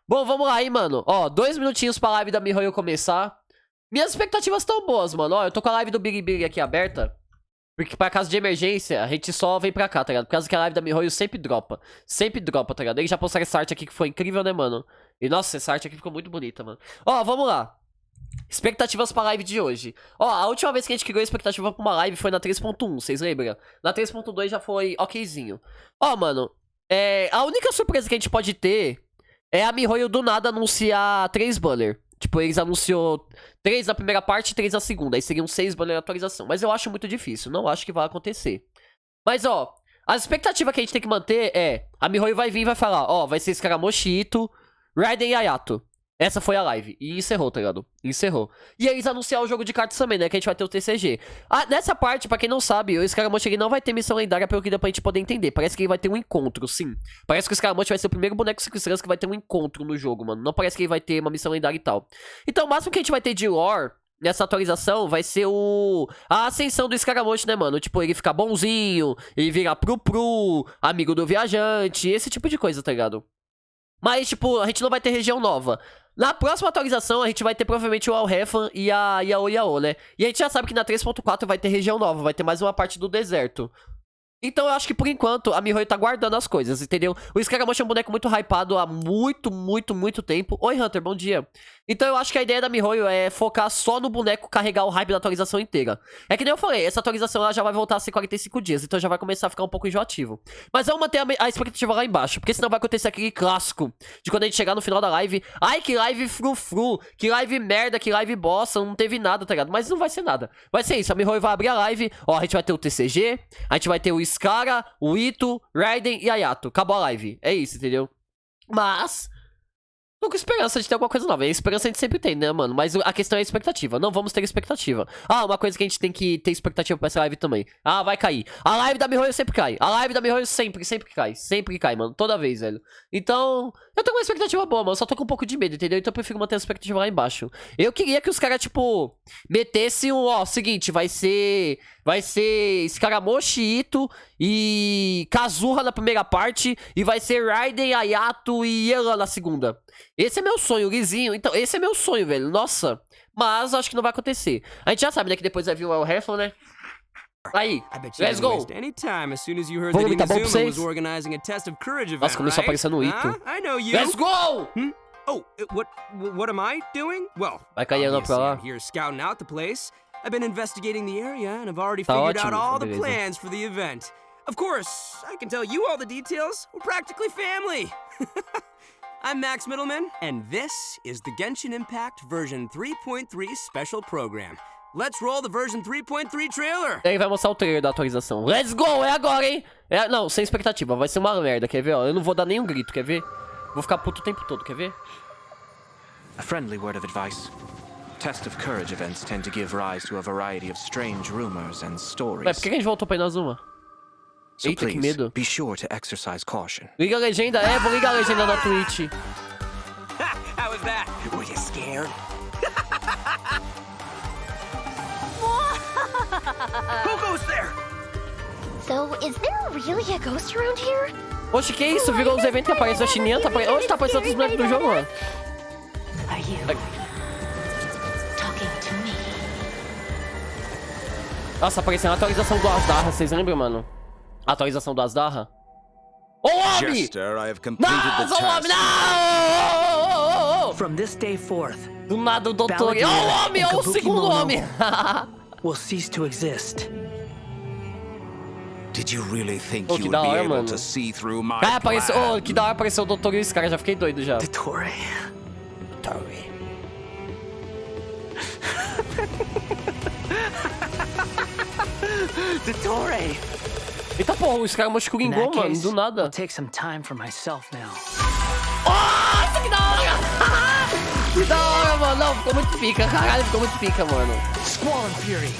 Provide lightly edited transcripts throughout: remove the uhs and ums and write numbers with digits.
Bom, vamos lá, hein, mano. Ó, 2 minutinhos pra live da MiHoYo começar. Minhas expectativas estão boas, mano. Ó, eu tô com a live do Big Big aqui aberta. Porque pra caso de emergência, a gente só vem pra cá, tá ligado? Por causa que a live da MiHoYo sempre dropa. Sempre dropa, tá ligado? Eles já postaram essa arte aqui que foi incrível, né, mano? E, nossa, essa arte aqui ficou muito bonita, mano. Ó, vamos lá. Expectativas pra live de hoje. Ó, a última vez que a gente criou a expectativa pra uma live foi na 3.1, vocês lembram? Na 3.2 já foi okzinho. Ó, mano, a única surpresa que a gente pode ter é a MiHoYo do nada anunciar 3 banner. Tipo, eles anunciou 3 na primeira parte e 3 na segunda. Aí seriam 6 banner de atualização. Mas eu acho muito difícil, não acho que vai acontecer. Mas, ó, a expectativa que a gente tem que manter é... A MiHoYo vai vir e vai falar, ó, vai ser Scaramoche, Raiden e Ayato. Essa foi a live. E encerrou, tá ligado? Encerrou. E eles anunciaram o jogo de cartas também, né? Que a gente vai ter o TCG. Ah, nessa parte, pra quem não sabe, o Scaramoche não vai ter missão lendária, pelo que deu pra gente poder entender. Parece que ele vai ter um encontro, sim. Parece que o Scaramoche vai ser o primeiro boneco 5 estrelas que vai ter um encontro no jogo, mano. Não parece que ele vai ter uma missão lendária e tal. Então, o máximo que a gente vai ter de lore nessa atualização vai ser a ascensão do Scaramoche, né, mano? Tipo, ele ficar bonzinho, ele virar pro, amigo do viajante, esse tipo de coisa, tá ligado? Mas, tipo, a gente não vai ter região nova. Na próxima atualização, a gente vai ter provavelmente o Alrefan e a Yao, né? E a gente já sabe que na 3.4 vai ter região nova, vai ter mais uma parte do deserto. Então eu acho que por enquanto a MiHoYo tá guardando as coisas, entendeu? O Scaramoche é um boneco muito hypado há muito tempo. Oi, Hunter, bom dia. Então eu acho que a ideia da MiHoYo é focar só no boneco carregar o hype da atualização inteira. É que nem eu falei, essa atualização ela já vai voltar a ser 45 dias, então já vai começar a ficar um pouco enjoativo. Mas vamos manter a expectativa lá embaixo, porque senão vai acontecer aquele clássico de quando a gente chegar no final da live. Ai, que live frufru, que live merda, que live bosta, não teve nada, tá ligado? Mas não vai ser nada. Vai ser isso, a MiHoYo vai abrir a live, ó, a gente vai ter o TCG, a gente vai ter o Scara, o Ito, Raiden e Ayato. Acabou a live. É isso, entendeu? Mas tô com esperança de ter alguma coisa nova. A esperança a gente sempre tem, né, mano? Mas a questão é a expectativa. Não vamos ter expectativa. Ah, uma coisa que a gente tem que ter expectativa pra essa live também. Ah, vai cair. A live da MiHoYo sempre cai. A live da MiHoYo sempre cai. Sempre cai, mano. Toda vez, velho. Então, eu tô com uma expectativa boa, mano. Só tô com um pouco de medo, entendeu? Então eu prefiro manter a expectativa lá embaixo. Eu queria que os caras, tipo, metessem ó, seguinte, vai ser Scaramoche, Ito e Kazuha na primeira parte. E vai ser Raiden, Ayato e Elan na segunda. Esse é meu sonho, Lizinho. Então, esse é meu sonho, velho. Nossa. Mas acho que não vai acontecer. A gente já sabe, né, que depois vai vir o Alrefan, né? Aí, let's go. Volume tá bom pra vocês? Nossa, começou aparecendo o Ito. Let's go! Oh, what am I doing? Well, vai cair Elan pra lá. Here scouting out the place. I've been investigating the area and I've already figured out all the plans for the event. Of course, I can tell you all the details. We're practically family. I'm Max Middleman, and this is the Genshin Impact version 3.3 special program. Let's roll the version 3.3 trailer. Ele vai mostrar o trailer da atualização. Let's go, é agora, hein? Não, sem expectativa, vai ser uma merda, quer ver? Ó, eu não vou dar nenhum grito, quer ver? Vou ficar puto o tempo todo, quer ver? A friendly word of advice. Test of courage events tend to give rise to a variety of strange rumors and stories. Mas por que a gente voltou pra Inazuma? Eita, que medo. Be sure to exercise caution. Liga a legenda, vou ligar a legenda na Twitch. How was that? Were you scared? Who goes there? So, is there really a ghost around here? Oxe, que isso? Virou os eventos que aparecem a chininha, tá aparecendo. Onde tá aparecendo os bonecos do jogo, mano? Are you talking to me? Nossa, apareceu a atualização do Asdarra, vocês lembram, mano? A atualização do Asdarra? Ô, homem! Nossa, ô, homem, não! From this day forth, do nada o doutor... Ô, homem, ô, o segundo homem! will cease to exist. Did you really think you would be able to see through my apareceu, que da hora apareceu o doutor e os caras, já fiquei doido já. Dottore. Dottore. Eita porra, os caras mochilingou, mano, do nada. I'll take some time for myself now. Nossa, que da hora! Que da hora, mano. Não, ficou muito pica, caralho, ficou muito pica, mano. Squall and Fury.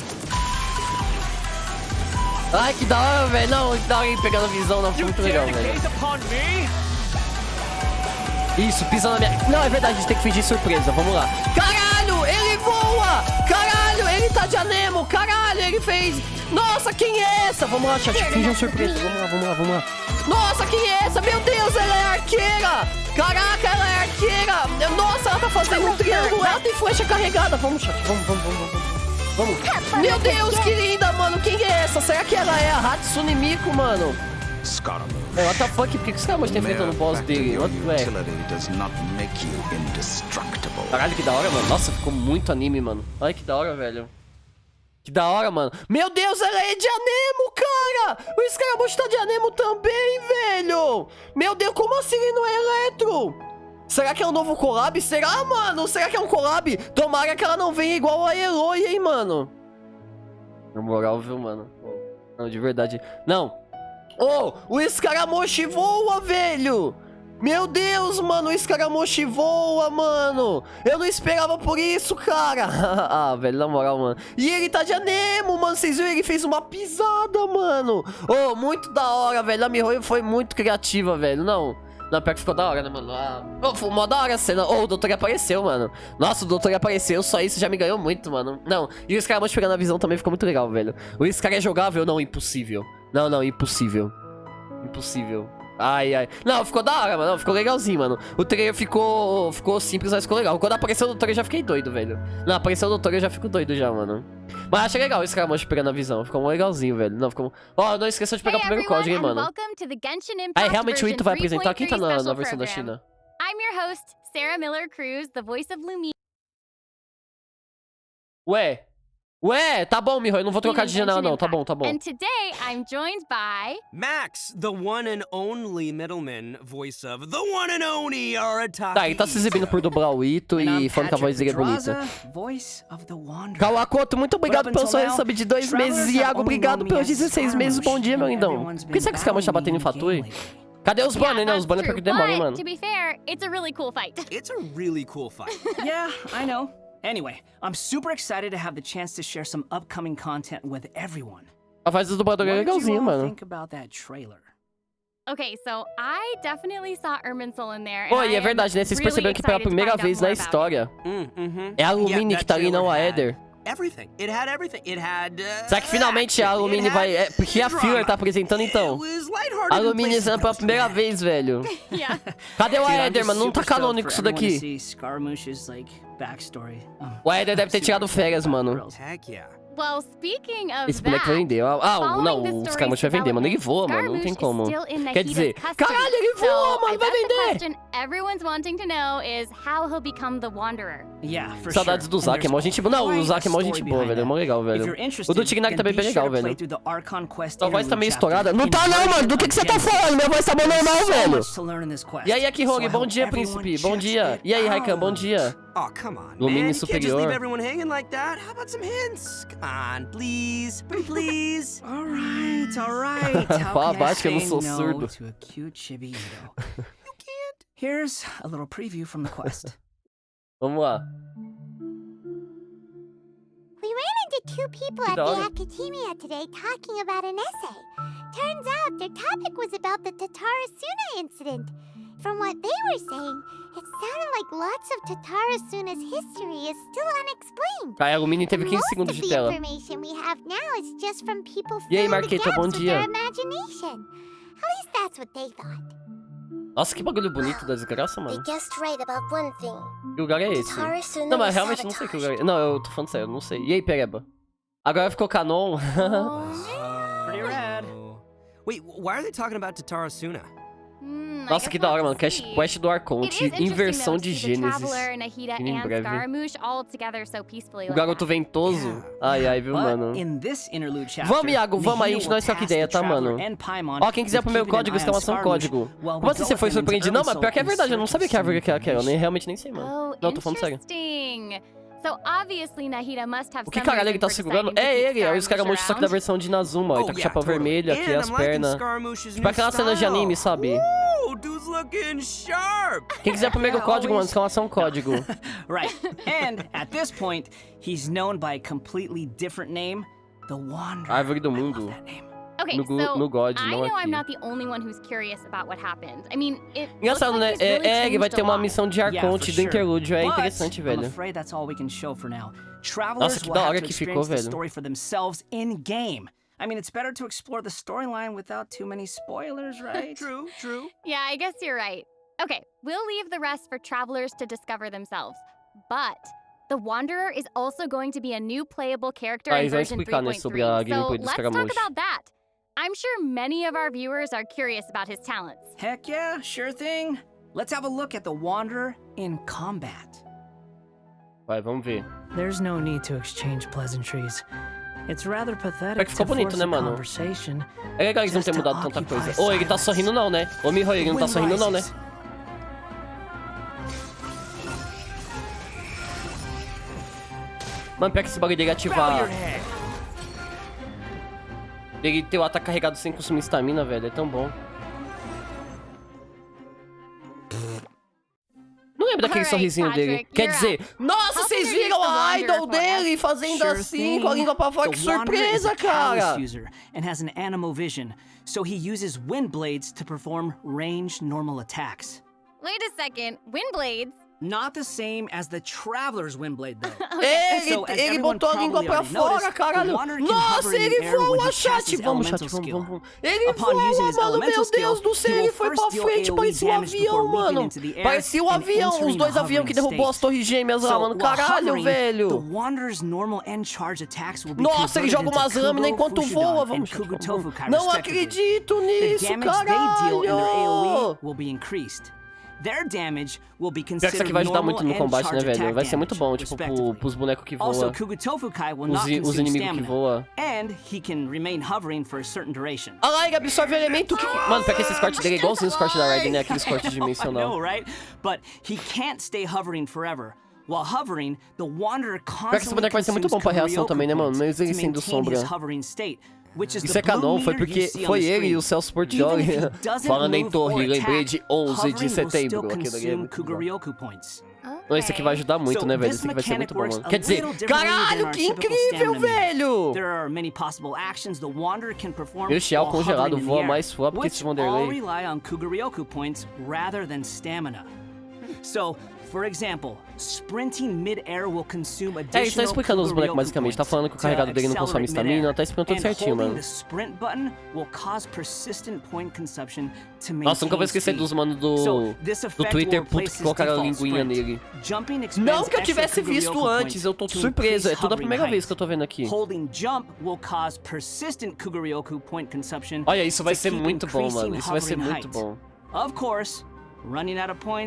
Ai, que da hora, velho. Não, que da hora ele pegando a visão, não, ficou muito legal, velho. Isso, pisa na minha... Não, é verdade, a gente tem que fingir surpresa, vamos lá. Caralho, ele voa! Caralho, ele tá de anemo! Caralho, ele fez... Nossa, quem é essa? Vamos lá, chat, finge uma surpresa, vamos lá. Nossa, quem é essa? Meu Deus, ela é arqueira! Caraca, ela é arqueira! arqueira. Nossa, ela tá fazendo um triângulo. Ela tem flecha carregada. Vamos, chat. Vamos. Meu Deus, que linda, mano. Quem é essa? Será que ela é a Hatsune Miku, mano? Scaramouche. What the fuck? Por que os caras estão enfrentando o boss dele? Caralho, que da hora, mano. Nossa, ficou muito anime, mano. Olha que da hora, velho. Que da hora, mano. Meu Deus, ela é de Anemo, cara! O Scaramouche tá de Anemo também, velho! Meu Deus, como assim ele não é Eletro? Será que é um novo collab? Será, mano? Será que é um collab? Tomara que ela não venha igual a Eloy, hein, mano? Na moral, viu, mano? Não, de verdade. Não. Oh, o Scaramouche voa, velho! Meu Deus, mano, o Scaramouche voa, mano! Eu não esperava por isso, cara! Ah, velho, na moral, mano. E ele tá de Anemo, mano. Vocês viram? Ele fez uma pisada, mano. Oh, muito da hora, velho. A MiHoYo foi muito criativa, velho. Não, pior que ficou da hora, né, mano? Oh, foi uma da hora a cena. Oh, o doutor apareceu, mano. Nossa, o doutor apareceu. Só isso já me ganhou muito, mano. Não, e o Scaramouche pegando a visão também ficou muito legal, velho. O Scar é jogável? Não, impossível. Não, impossível. Impossível. Ai. Não, ficou da hora, mano. Ficou legalzinho, mano. O trailer ficou simples, mas ficou legal. Quando apareceu o doutor, eu já fiquei doido, velho. Não, apareceu o doutor, eu já fico doido já, mano. Mas achei legal esse Scaramouche pegando a visão. Ficou legalzinho, velho. Não, ficou... Ó, não esqueça de pegar o primeiro código, hein, mano. Aí, realmente o Ito vai apresentar. Quem tá na versão da China? I'm your host, Sarah Miller Cruz, the voice of Lumi. Ué, tá bom, MiHoYo, eu não vou trocar de janela, não. Tá bom. And today, I'm joined by... Max, the one and only middleman, voice of the one and only Arataki. Tá, ele tá se exibindo por dublar o Ito e falando que a voz dele é bonita. Kawakoto, muito obrigado pelo seu resub de 2 meses. Iago, obrigado pelos 16 meses. Bom dia, meu lindão. Por que será que esse Scaramouche tá batendo em Fatui? Cadê os banners, né? Os banners pra que demora, hein, mano? To be fair, it's a really cool fight. It's a really cool fight. Yeah, I know. Anyway, I'm super excited to have the chance to share some upcoming content with everyone. A voz do dublador é legalzinha, mano. Think about that trailer? Okay, so I definitely saw Irminsul in there. Pô, e é verdade, né? Vocês perceberam que pela primeira vez na história é a Lumine que tá ali, não a Eder. Everything. It had everything. It had. Será que finalmente a Lumine vai... porque a Filler tá apresentando, então. A Lumine sendo pela primeira vez, velho. Cadê o Eder, mano? Não tá canônico isso daqui. O Eder deve ter tirado férias, mano. Heck yeah. Well, speaking of Esse moleque vai vender. Não, o Scaramouche vai vender, mano. Ele voa, mano. Não tem como. Quer dizer, caralho, ele voa, mano. Vai vender. Everyone's wanting to know is how he'll become the Wanderer. Saudades do Zack, é mó gente boa. Não, o Zack é mó gente boa, velho. É mó legal, velho. O do Tignac também é bem legal, velho. Sua voz tá meio estourada. Não tá não, mano. Do que você tá falando? Minha voz tá mó normal, velho. E aí, Akihogi, bom dia, príncipe. Bom dia. E aí, Raikan, bom dia. Oh, come on, Lumine man. You can't just superior. leave everyone hanging like that. How about some hints? Come on, please. Please. All right. Fala baixo que eu não sou surdo. To a cute chibi Ito. You can't. Here's a little preview from the quest. Vamos lá. We ran into 2 people at the academia today talking about an essay. Turns out their topic was about the Tatarasuna incident. From what they were saying, it sounded like lots of Tatarasuna's history is still unexplained. A Lumine teve 15 segundos de tela. Information we have now is just from people E aí, filling the Marqueta, gaps bom with dia. their imagination. At least that's what they thought. Nossa, que bagulho bonito da desgraça, mano. They guessed right about one thing. Que lugar é esse? Não, mas realmente não sei que lugar é. Não, eu tô falando sério, eu não sei. E aí, Pereba? Agora ficou canon. Pretty rad. Wait, why are they talking about Tatarasuna? Nossa, que da hora, mano. Quest do Arconte, inversão de Gênesis. Em breve. O garoto ventoso. Ai, viu, mano. Vamos, Iago, vamos aí, a gente não é só que ideia, tá, mano? Ó, quem quiser pro meu código, exclamação código. Como assim você foi surpreendido? Não, mas pior que é verdade, eu não sabia que árvore que era aquela. Eu realmente nem sei, mano. Não, tô falando sério. O que caralho ele tá segurando? É ele, é o Scaramouche, só que da versão de Inazuma, ó. Ele tá com o chapéu vermelho aqui, as pernas. Tipo aquela cena de anime, sabe? Quem quiser primeiro código, mano, exclamação código. Right. And at this point, he's known by a completely different name, the Wanderer. Árvore do mundo. Okay, no God, I não know aqui. I'm not the only one who's curious about what happened. I mean, it engraçado, né? Ele vai ter uma missão de Arconte do interlúdio, é interessante, velho. Nossa, que da hora que ficou, velho. I mean, it's better to explore the storyline without too many spoilers, right? True. Yeah, I guess you're right. Okay, we'll leave the rest for travelers to discover themselves. But the Wanderer is also going to be a new playable character in version 3.3. So let's talk about that. I'm sure many of our viewers are curious about his talents. Heck yeah, sure thing. Let's have a look at the Wanderer in combat. Vai, vamos ver. There's no need to exchange pleasantries. It's rather pathetic ficou bonito, né, mano? É legal eles não terem mudado tanta coisa. Ô, ele tá sorrindo não, né? Ô, Miho, ele não tá sorrindo não, né? Mano, pior que esse bagulho dele ativar... Ele ter o ataque carregado sem consumir estamina, velho. É tão bom. Não lembro daquele sorrisinho dele. Quer dizer, nossa, vocês viram a idol dele fazendo assim, com a língua pra fora? Que surpresa, cara! And has an animal vision, so he uses wind blades to perform ranged normal attacks. Wait a second, wind blades? Not the same as the Traveler's Windblade, though. Ele botou a língua pra fora, caralho. Nossa, ele voa, chat. Vamos, chat, vamos. Ele voa, mano, meu Deus do céu. Ele foi pra frente, parecia um avião, mano. Parecia um avião, os dois aviões que derrubou as torres gêmeas lá, mano. Caralho, velho. Nossa, ele joga umas lâminas enquanto voa. Vamos, chat, vamos. Não acredito nisso, caralho. Their damage will be Pior que isso aqui vai ajudar muito no combate, né, velho? Vai ser muito bom, tipo, pros bonecos que voam. Os inimigos que voam. Olha lá, ele absorve o elemento que... Mano, pior que esses cortes dele é igualzinho os cortes da Raiden, né? Aqueles cortes dimensional. But he can't stay hovering forever. While hovering, the Wanderer constantly consumes esse boneco vai ser muito bom pra reação também, né, mano? Mesmo ele sendo sombra. Isso é canon, foi porque foi ele e o Celso Portioli falando em torre, lembrei de 11 de setembro. Aquilo ali é muito bom. Esse aqui vai ajudar muito, né, velho? Esse aqui vai ser muito bom, mano. Quer dizer, caralho, que incrível, velho! E o Xiao congelado voa mais suave que esse Wanderlei. For example, sprinting mid-air will consume additional ele tá explicando os bonecos basicamente. Tá falando que o carregado dele não consome estamina. Tá explicando tudo certinho, mano. Nossa, nunca vou esquecer dos mano do Twitter puto que colocaram a linguinha nele. Não que eu tivesse visto antes, eu tô surpreso. É tudo a primeira vez que eu tô vendo aqui. Olha, isso vai ser muito bom, mano. Isso vai ser muito bom.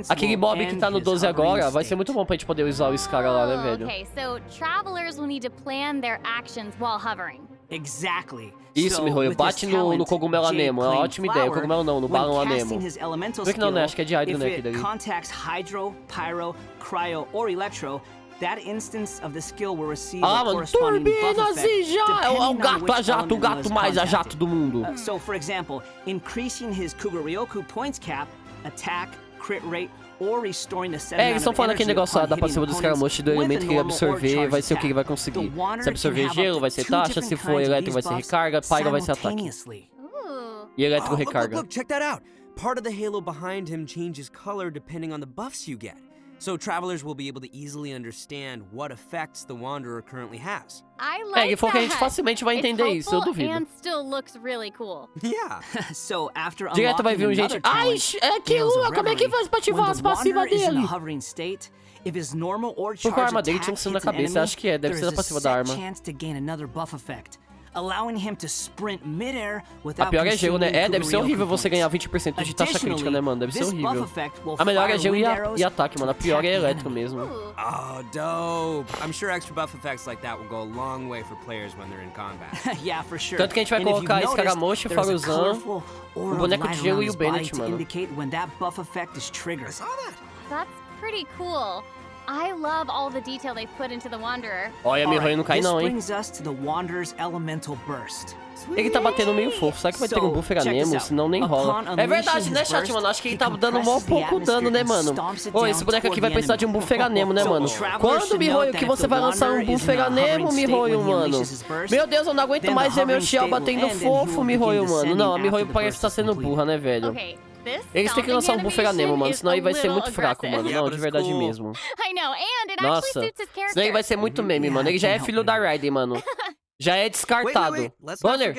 Aquele mob que tá no 12 agora vai ser muito bom pra gente poder usar o Scara lá, né, velho? Okay, so travelers will need to plan their actions while hovering. Exactly. Isso, Mihoyo, bate no cogumelo Anemo, é uma ótima ideia. O cogumelo não, no balão Anemo. Vê que não, né? Acho que é de Hydro, né, aqui dali. Ah, mano, turbinas e já! É o gato a jato, o gato mais a jato do mundo. So, for example, increasing his Kuguryoku points cap, attack, crit rate, or restoring the set eles estão falando aquele negócio da passiva do Scaramuche do elemento que ele absorver, vai ser o que ele vai conseguir. Se absorver gelo, vai ser taxa, se for elétrico, vai ser recarga, pyro vai ser ataque. E elétrico recarga. Look, check that out. Part of the halo behind him changes color depending on the buffs you get. So travelers will be able to easily understand what effects the Wanderer currently has. I like ele falou que a gente facilmente vai entender isso, eu duvido. And still looks really cool. Yeah. So after direto vai vir gente. Ai, é Killua, como é que faz pra ativar as passivas dele? Porque a arma dele tinha um sino na cabeça, acho que é, deve ser da passiva da arma. A pior é gelo, né? É, deve ser horrível você ganhar 20% de taxa crítica, né, mano? Deve ser horrível. A melhor é gelo e ataque, mano. A pior é elétrico mesmo. Oh, dope. I'm sure extra buff effects like that will go a long way for players when they're in combat. Yeah, for sure. Tanto que a gente vai colocar Scaramucche, Faruzan, o boneco de gelo e o Bennett, mano. That's pretty cool. I love all the detail they've put into the Wanderer. Olha, Mihoyo não cai não, hein? Ele tá batendo meio fofo. Será que vai ter um buffer Anemo? Senão nem rola. É verdade, né, chat, mano? Acho que ele tá dando mó pouco dano, né, mano? Ô, esse boneco aqui vai precisar de um buffer Anemo, né, mano? Quando, Mihoyo, que você vai lançar um buffer Anemo, Mihoyo, mano? Meu Deus, eu não aguento mais ver meu Xiao batendo fofo, Mihoyo, mano. Não, a Mihoyo parece estar sendo burra, né, velho? Eles têm que lançar um buffer Anemo, mano, senão aí vai ser muito fraco, mano. Não, de verdade mesmo. Nossa, senão aí vai ser muito meme, mano. Ele já é filho da Raiden, mano. Já é descartado. Bonner!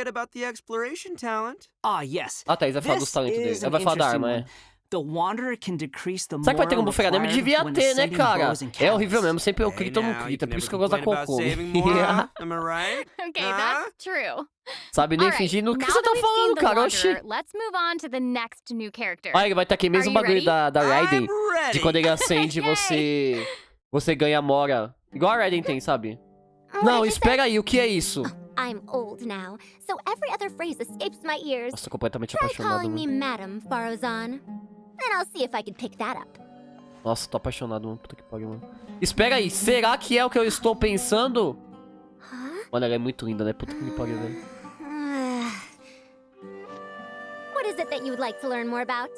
Ah, yes. Ah, tá, ele vai falar dos talentos dele. Ele vai falar da arma, é. The Wanderer can decrease the Será que vai ter um buff anime? Devia ter, né, cara? É horrível mesmo, sempre eu Hey, crito ou não now, you crito. É can por isso que eu never gosto da complain about Cocô. saving more, huh? Am I right? Okay, Huh? that's true. Sabe nem Alright, fingindo. O que now você that tá we've falando, seen the cara? Wanderer, Oxi. let's move on to the next new character. Olha, ele vai estar aqui mesmo Are you bagulho ready? da Raiden. I'm ready. De quando ele acende, Yay. você ganha Mora. Igual a Raiden tem, sabe? Não, espera aí, o que é isso? I'm old now, so every other phrase escapes my ears. Nossa, tô completamente Try apaixonado, calling me mano. Madam Faruzan. Then I'll see if I can pick that up. Nossa, tô apaixonado, mano. Puta que pariu, mano. Espera aí, será que é o que eu estou pensando? Huh? Mano, ela é muito linda, né? Puta que pariu, velho. What is it that you would like to learn more about?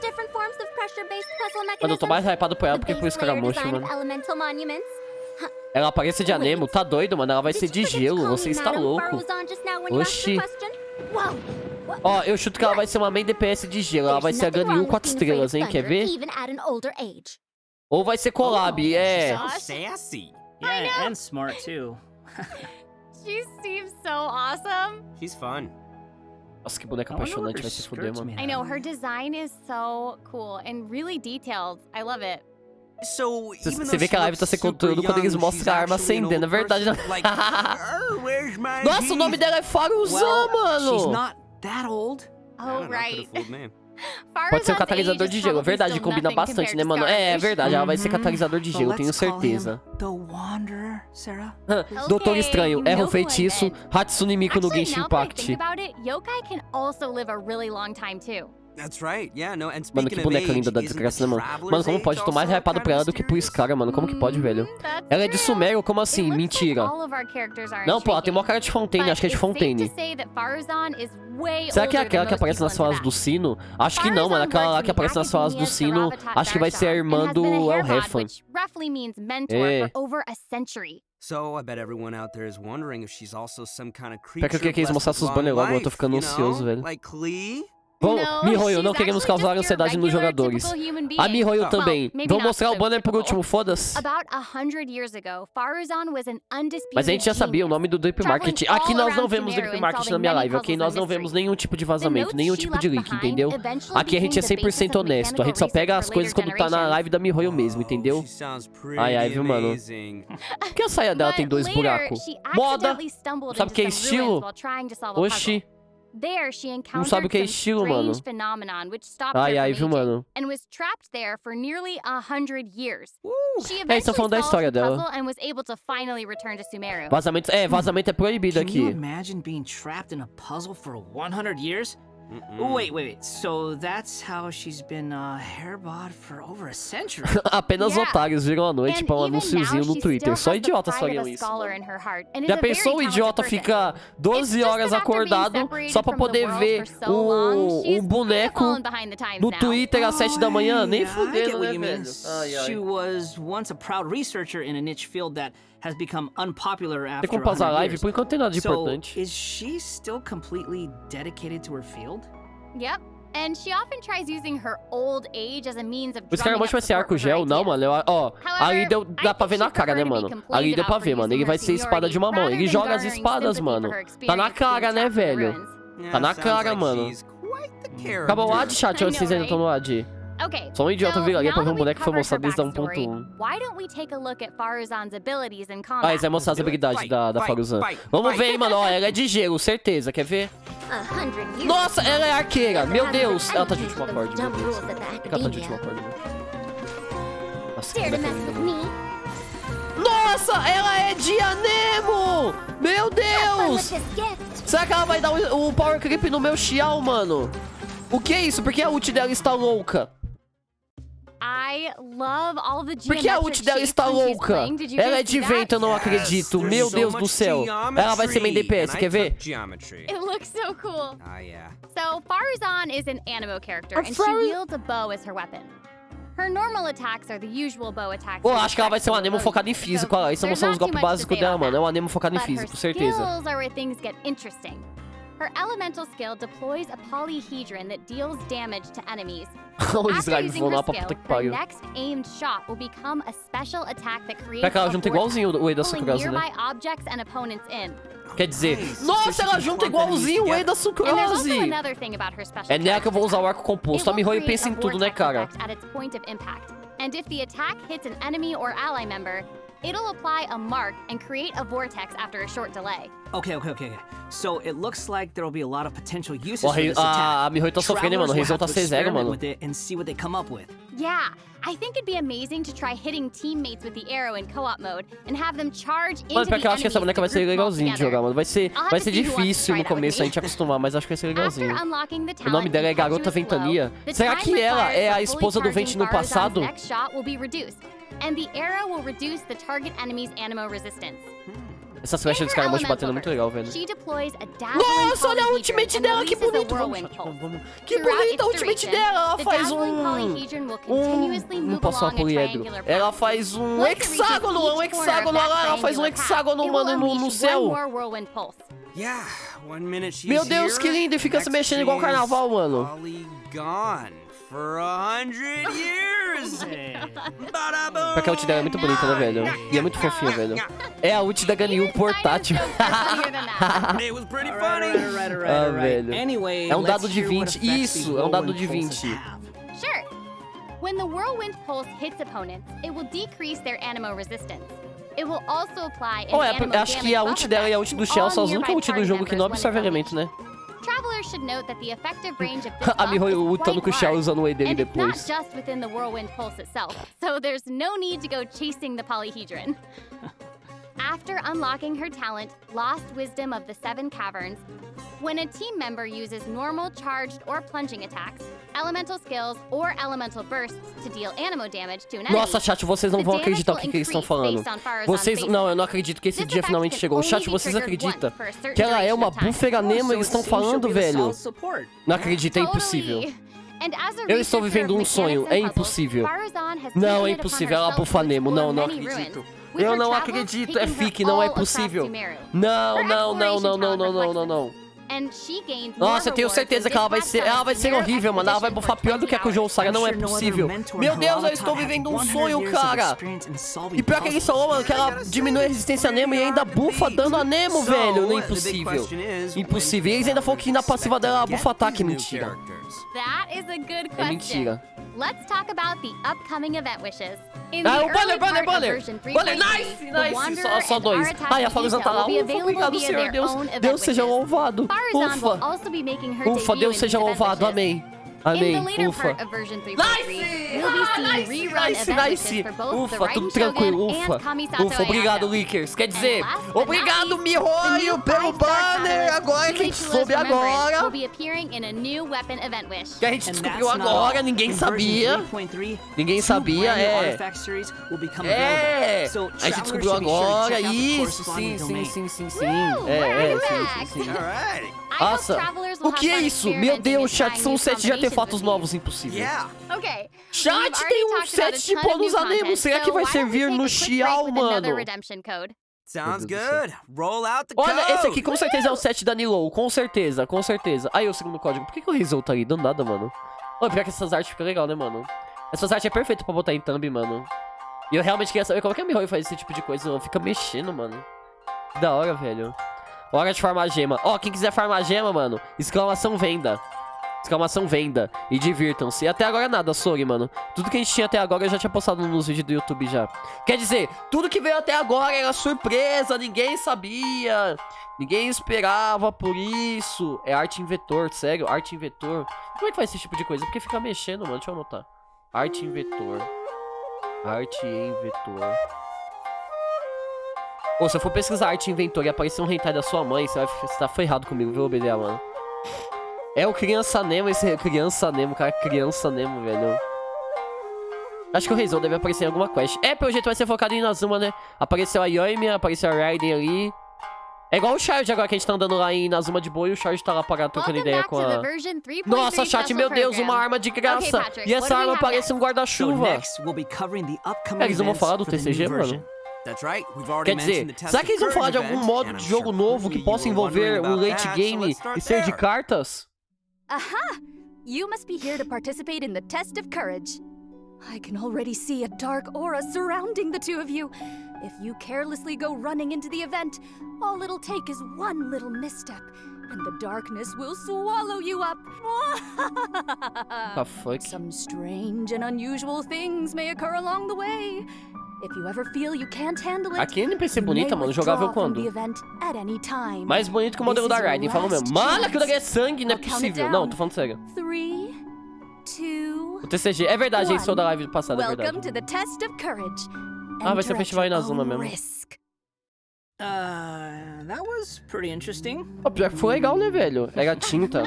Different forms of pressure-based puzzle mechanisms? Mano, eu tô mais hypado por ela porque por Escaramuche, mano. Elemental monuments? Ela aparece de anemo, tá doido, mano? Ela vai ser de gelo, você está louco. Oxi. Ó, eu chuto que ela vai ser uma main DPS de gelo. Ela vai ser a Ganyu 4 estrelas, hein? Quer ver? Ou vai ser collab, é. So sassy. Yeah, and smart too. She seems so awesome. She's fun. Nossa, que boneca apaixonante, vai se fuder, mano. I know, her design is so cool and really detailed. I love it. So, even Você though vê que a she live tá looks sem super conteúdo quando eles young, mostram she's a arma actually an acendendo. É old verdade, né? person. Like, where's my Nossa, o nome dela é Faruzan, She's mano. not that old. Oh, right. Pode ser um catalisador de gelo, é verdade, combina bastante, né, mano? É verdade, ela vai ser catalisador de gelo, tenho certeza. The Wanderer, Sarah. Doutor Estranho, erra o feitiço, Hatsune Miku no Actually, Genshin now that I Impact. think about it, yokai can also live a really long time too. That's right. Yeah, no, and Mano, speaking que of boneca age, linda da isn't desgraça, né, mano? Traveler's Mano, como Age pode? Tô mais also hypado pra ela do que pro Scara, mano. Como que pode, velho? That's Ela é de true. Sumério, como assim? It looks like Mentira. all of our characters are Não, pô, ela tem uma cara de Fontaine, acho que é de Fontaine. Será que é aquela que aparece nas falas do sino? Acho que não, mano. Aquela lá que aparece nas falas do sino, acho que vai ser a irmã do Elrefan. É. So, I bet everyone out there is wondering if she's also some kind of Pior que eu creature queria mostrar seus banners logo, eu tô ficando ansioso, velho. Like Klee? Vamos, Mihoyo, não queremos causar ansiedade nos jogadores. A Mihoyo também. Vamos mostrar o banner por último, foda-se. Mas a gente já sabia o nome do Drip Market. Aqui nós não vemos Drip Market na minha live, ok? Nós não vemos nenhum tipo de vazamento, nenhum tipo de leak, entendeu? Aqui a gente é 100% honesto. A gente só pega as coisas quando tá na live da Mihoyo mesmo, entendeu? Ai, ai, viu, mano? Por que a saia dela tem 2 buracos? Moda! Sabe o que é estilo? Oxi. Não sabe o que é estilo, mano. Ai, ai, viu, mano? É, estão falando da história dela. Vazamento, vazamento é proibido Can you aqui. imagine being trapped in a puzzle for 100 years? Wait. So that's how she's been hairbought for over a century. Apenas otários viram a noite pra um anúnciozinho no Twitter. Só idiotas fariam isso. Já pensou o idiota ficar 12 horas acordado só pra poder ver um boneco no Twitter às 7 da manhã? Nem I get fudendo, what né, you mean. velho? Ai, ai. She was once a proud researcher in a niche field that has become unpopular Tem after como pausar a 100 live? years. Por enquanto tem nada de So, importante. is she still completely dedicated to her field? Yep. And she often tries using her old age as a means of O Escaramuche vai ser arco gel? Não, mano. Ó, ali dá pra ver na cara, né, mano? Ali deu pra ver, mano. Ele vai ser espada de uma mão. Ele joga as espadas, mano. Tá na cara, né, velho? Tá na cara, mano. Acabou o ad, chat? Ou vocês ainda estão no ad? Só um idiota viraria pra ver um boneco que foi mostrado desde a 1.1. Ah, eles vão mostrar as habilidades da Faruzan. Vamos ver, hein, mano. Ó, ela é de gelo, certeza. Quer ver? Nossa, ela é arqueira. Meu Deus. Ela tá de último acorde, meu Deus. Por que ela tá de último acorde, mano? Nossa, que boneca linda. Nossa, ela é de Anemo! Meu Deus! Será que ela vai dar o power creep no meu Xiao, mano? O que é isso? Por que a ult dela está louca? Por que a ult dela está louca? Ela é de vento, eu não acredito. Meu Deus do céu. Ela vai ser main DPS, quer ver? It looks so cool. So Faruzan is an animo character, and she wields a bow as her weapon. Her normal attacks are the usual bow attacks. Pô, acho que ela vai ser um anemo focado em físico. Olha lá, isso mostrando os golpes básicos dela, mano. É um anemo focado em físico, certeza. Her elemental skill deploys a polyhedron that deals damage to enemies. O After slime using voou her lá pra skill, puta que her pariu. next aimed shot will become a special attack that creates Será que ela a junta igualzinho o Ei da pulling Sucrose, nearby né? objects and opponents in. Quer dizer, nossa, ela junta igualzinho o Ei da And there's also Sucrose. another thing about her special É nela que eu vou usar o charge arco composto. A attack. It will Mihoyo create pensa em a tudo, né, vortex cara? effect at its point of impact. And if the attack hits an enemy or ally member, it'll apply a mark and create a vortex after a short delay. Okay. So it looks like there will be a lot of potential uses Ó, for this a attack. Mihoyo tá sofrendo, hein, mano. O Travelers Reizão will tá have to 6-0, experiment mano. with it and see what they come up with. Yeah, I think it'd be amazing to try hitting teammates with the arrow in co-op mode and have them charge into Mano, the pior que eu acho que essa enemies boneca vai to ser group them all legalzinho de together. jogar, mano. Vai ser I'll have to see who wants to difícil try no that with começo me. a gente acostumar, mas acho que vai ser After legalzinho. unlocking the O nome talent dela é Garota Impetuous Flow, Ventania. the Será time que ela required é a for esposa do fully Vente no charging Faruzan's passado? next shot will be reduced, and the arrow will reduce the target enemy's animo resistance. Essas flechas dos caras batendo é muito legal, velho. She deploys a dazzling Nossa, olha a polyhedron ultimate and dela, que releases a bonito. whirlwind pulse. Que Throughout bonita a its ultimate duration, dela. Ela the faz dazzling polyhedron will continuously Não move posso falar along a poliedro. triangular Ela path. faz Once it reaches hexágono, each um corner hexágono. of that Ela faz triangular path, hexágono, it will mano, no unleash one céu. more whirlwind pulse. Yeah, 1 minute she's Meu Deus, que here, lindo. E fica se next mexendo igual she's carnaval, mano. probably gone for 100 years. Bada-boom. Porque a ult dela é muito bonita, né, velho? E é muito fofinha, velho. É a ult da Ganyu portátil. It was pretty funny. Ah, velho. Anyway, É um dado let's de hear what 20. effects Isso, these é um dado whirlwind de pulses 20. have. Sure. When the whirlwind pulse hits opponents, it will decrease their animo resistance. It will also apply an animo Acho que a damage ult buff dela e a effect ult do to Shell all são as únicas nearby ults do party jogo que não members when absorvem it's elemento, né? Travelers should note that the effective range of this A buff Mihoyo is lutando quite com o Shell large, usando o E dele and it's not depois. just within the whirlwind pulse itself, so there's no need to go chasing the polyhedron. After unlocking her talent, Lost Wisdom of the Seven Caverns, when a team member uses normal, charged, or plunging attacks, elemental skills, or elemental bursts to deal animo damage to an enemy. Nossa, chat, vocês não vão acreditar o que eles estão falando. Vocês, não, eu não acredito que esse dia finalmente chegou. Chat, vocês acreditam que ela é uma buffer anemo? Eles estão falando, velho. Não acredito, é impossível. Eu estou vivendo um sonho, é impossível. Não, é impossível, ela bufa anemo. Não, não acredito. Eu não acredito, é fique, não é possível. Não. Nossa, eu tenho certeza que ela vai ser horrível, mano. Ela vai bufar pior do que a Kujo Saga, não é possível. Meu Deus, eu estou vivendo um sonho, cara. E pior que ele falou, mano, que ela diminui a resistência a Nemo e ainda bufa dano a Nemo, velho. Não é impossível. Impossível. E eles ainda falou que na passiva dela ela bufa ataque. Mentira. That is a good É question. mentira. Let's talk about the upcoming event wishes. In Ah, the o early banner. part of version 3.3, Banner, nice. the Wanderer Só and dois. our Ai, a attack Faruzan tá lá. will be Ufa, available obrigado, via Senhor their Deus. own event Deus seja wishes. louvado. Faruzan will Ufa. also be making her Ufa, debut Deus in seja these event louvado. wishes. Amém. In the Amém. later Ufa. part of version 3.3, we'll be seeing rerun event wishes for both the Ufa, tudo Raiden tranquilo. Shogun Ufa. and Kamisato Ufa, obrigado, Ayato. Lickers. Quer And dizer, last but not obrigado, least, the Mihoyo, new pelo 5-star banner. talent, Agora que a gente Killua soube Remembrance, agora. will be appearing in a new weapon event wish. Que a gente And descobriu that's not agora, all. ninguém In version sabia. 3.3, Ninguém two sabia, brand new é. artifact series will become É, available. So a gente travelers descobriu should be sure to agora. check out the Isso, corresponding domain. sim. Woo, we're back. Sim. All right. I hope Nossa, travelers will o que have é fun isso? Meu experimenting Deus, and chat, trying são new 7 de combinations artefatos with novos, these. impossível. Yeah. Okay. Chat, We've tem already um talked about a set de ton of bônus new anemo. content, Será que so vai why don't we servir take no a quick break Xiao, with another mano? redemption code? Sounds Meu Deus do good. Roll out the code. Olha, esse aqui com certeza é o set da Nilou, com certeza. Aí o segundo código. Por que o Rizou tá ali? Do nada, mano. Olha, pior que essas artes ficam legal, né, mano? Essas artes é perfeito pra botar em thumb, mano. E eu realmente queria saber como é que a Mihoyo faz esse tipo de coisa. Fica mexendo, mano. Que da hora, velho. Hora de farmar gema. Ó, quem quiser farmar gema, mano, exclamação venda. Exclamação venda. E divirtam-se. E até agora nada, sorry, mano. Tudo que a gente tinha até agora eu já tinha postado nos vídeos do YouTube já. Quer dizer, tudo que veio até agora era surpresa. Ninguém sabia. Ninguém esperava por isso. É arte em vetor, sério. Arte em vetor. Como é que faz esse tipo de coisa? Porque fica mexendo, mano. Deixa eu anotar. Arte em vetor. Arte em vetor. Ou se eu for pesquisar arte em vetor e aparecer um hentai da sua mãe, você tá ferrado comigo, viu, obedecer, mano? É o Criança Nemo, esse Criança Nemo, cara. Criança Nemo, velho. Acho que o Reizão deve aparecer em alguma quest. É, pelo jeito vai ser focado em Inazuma, né? Apareceu a Yoimi, apareceu a Raiden ali. É igual o Charge agora que a gente tá andando lá em Inazuma de boa e o Charge tá lá parado trocando ideia com a... Nossa, chat, meu Deus, uma arma de graça. Patrick, E essa arma parece um So guarda-chuva. next, we'll be covering the upcoming Eles não vão events falar do for the TCG, new mano? version. Quer dizer, será que eles vão falar de algum modo de jogo novo que possa envolver o late game e ser de cartas? Aha! You must be here to participate in the test of courage. I can already see a dark aura surrounding the two of you. If you carelessly go running into the event, all it'll take is one little misstep, and the darkness will swallow you up. The fuck? Some strange and unusual things may occur along the way. If you ever feel you can't handle it, aqui NPC bonita, mano. Jogável quando? Mais bonito que o modelo da Raiden, falou mesmo. Mano, aquilo daqui é sangue, não é possível. Não, tô falando sério. 3, 2, o TCG, é verdade, a gente sou da live passada, é verdade. Ah, vai ser o festival aí na Zona mesmo. That was pretty interesting. Oh, pior que foi legal, né, velho? Era tinta.